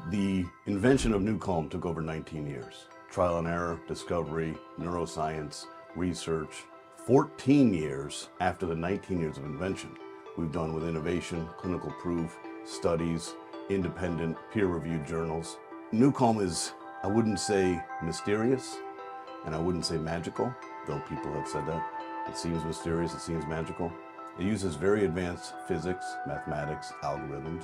The invention of NuCalm took over 19 years. Trial and error, discovery, neuroscience, research. 14 years after the 19 years of invention, we've done with innovation, clinical proof, studies, independent peer-reviewed journals. NuCalm is, I wouldn't say mysterious, and I wouldn't say magical, though people have said that. It seems mysterious, it seems magical. It uses very advanced physics, mathematics, algorithms,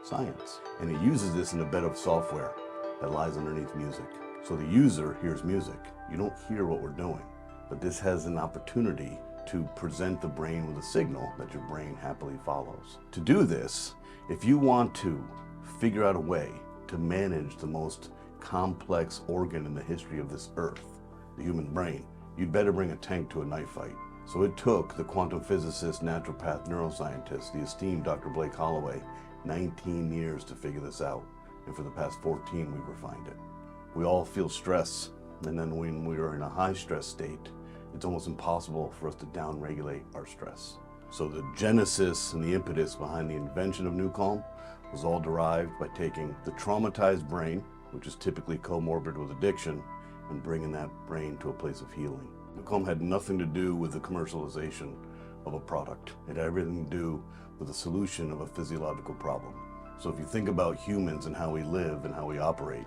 science. And it uses this in a bed of software that lies underneath music. So the user hears music. You don't hear what we're doing, but this has an opportunity to present the brain with a signal that your brain happily follows. To do this, if you want to figure out a way to manage the most complex organ in the history of this earth, the human brain, you'd better bring a tank to a knife fight. So it took the quantum physicist, naturopath, neuroscientist, the esteemed Dr. Blake Holloway, 19 years to figure this out. And for the past 14, we refined it. We all feel stress, and then when we are in a high stress state, it's almost impossible for us to downregulate our stress. So the genesis and the impetus behind the invention of NuCalm was all derived by taking the traumatized brain, which is typically comorbid with addiction, and bringing that brain to a place of healing. NuCalm had nothing to do with the commercialization of a product. It had everything to do with the solution of a physiological problem. So if you think about humans and how we live and how we operate,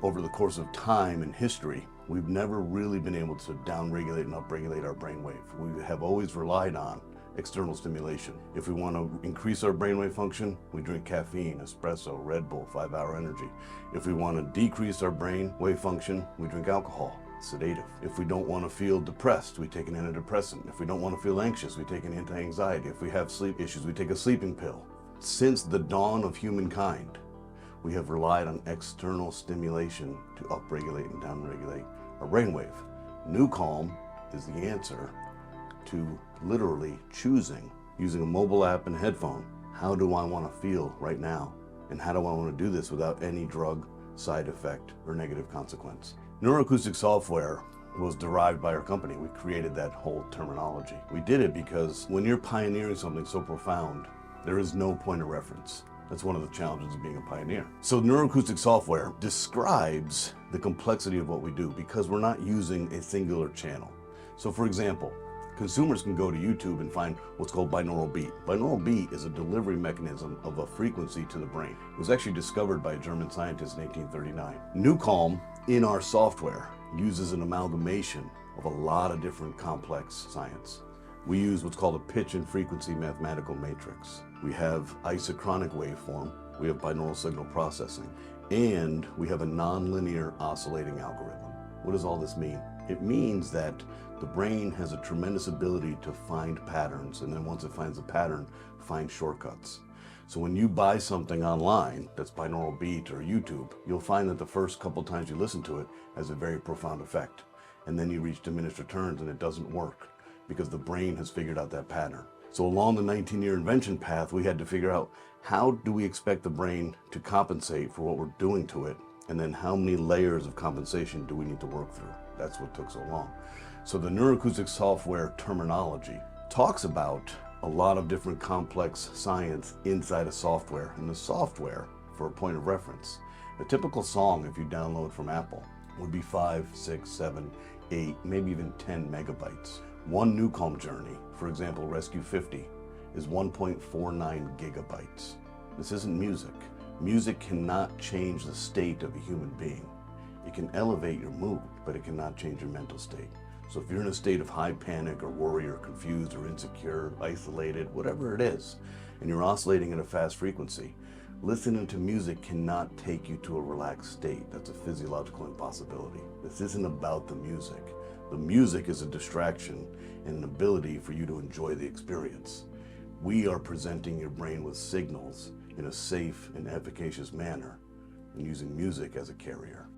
over the course of time and history, we've never really been able to downregulate and upregulate our brainwave. We have always relied on external stimulation. If we want to increase our brainwave function, we drink caffeine, espresso, Red Bull, 5-hour energy. If we want to decrease our brainwave function, we drink alcohol, sedative. If we don't want to feel depressed, we take an antidepressant. If we don't want to feel anxious, we take an anti-anxiety. If we have sleep issues, we take a sleeping pill. Since the dawn of humankind, we have relied on external stimulation to upregulate and downregulate our brainwave. NuCalm is the answer to literally choosing, using a mobile app and headphone, how do I want to feel right now? And how do I want to do this without any drug side effect or negative consequence? Neuroacoustic software was derived by our company. We created that whole terminology. We did it because when you're pioneering something so profound, there is no point of reference. That's one of the challenges of being a pioneer. So neuroacoustic software describes the complexity of what we do because we're not using a singular channel. So for example, consumers can go to YouTube and find what's called binaural beat. Binaural beat is a delivery mechanism of a frequency to the brain. It was actually discovered by a German scientist in 1839. NuCalm, in our software, uses an amalgamation of a lot of different complex science. We use what's called a pitch and frequency mathematical matrix. We have isochronic waveform, we have binaural signal processing, and we have a nonlinear oscillating algorithm. What does all this mean? It means that the brain has a tremendous ability to find patterns, and then once it finds a pattern, find shortcuts. So when you buy something online that's binaural beat or YouTube, you'll find that the first couple times you listen to it has a very profound effect. And then you reach diminished returns and it doesn't work because the brain has figured out that pattern. So along the 19-year invention path, we had to figure out how do we expect the brain to compensate for what we're doing to it, and then how many layers of compensation do we need to work through? That's what took so long. So the neuroacoustic software terminology talks about a lot of different complex science inside of software. And the software, for a point of reference, a typical song, if you download from Apple, would be 5, 6, 7, 8, maybe even 10 megabytes. One NuCalm journey, for example, Rescue 50, is 1.49 gigabytes. This isn't music. Music cannot change the state of a human being. It can elevate your mood, but it cannot change your mental state. So if you're in a state of high panic or worry or confused or insecure, isolated, whatever it is, and you're oscillating at a fast frequency, listening to music cannot take you to a relaxed state. That's a physiological impossibility. This isn't about the music. The music is a distraction and an ability for you to enjoy the experience. We are presenting your brain with signals in a safe and efficacious manner and using music as a carrier.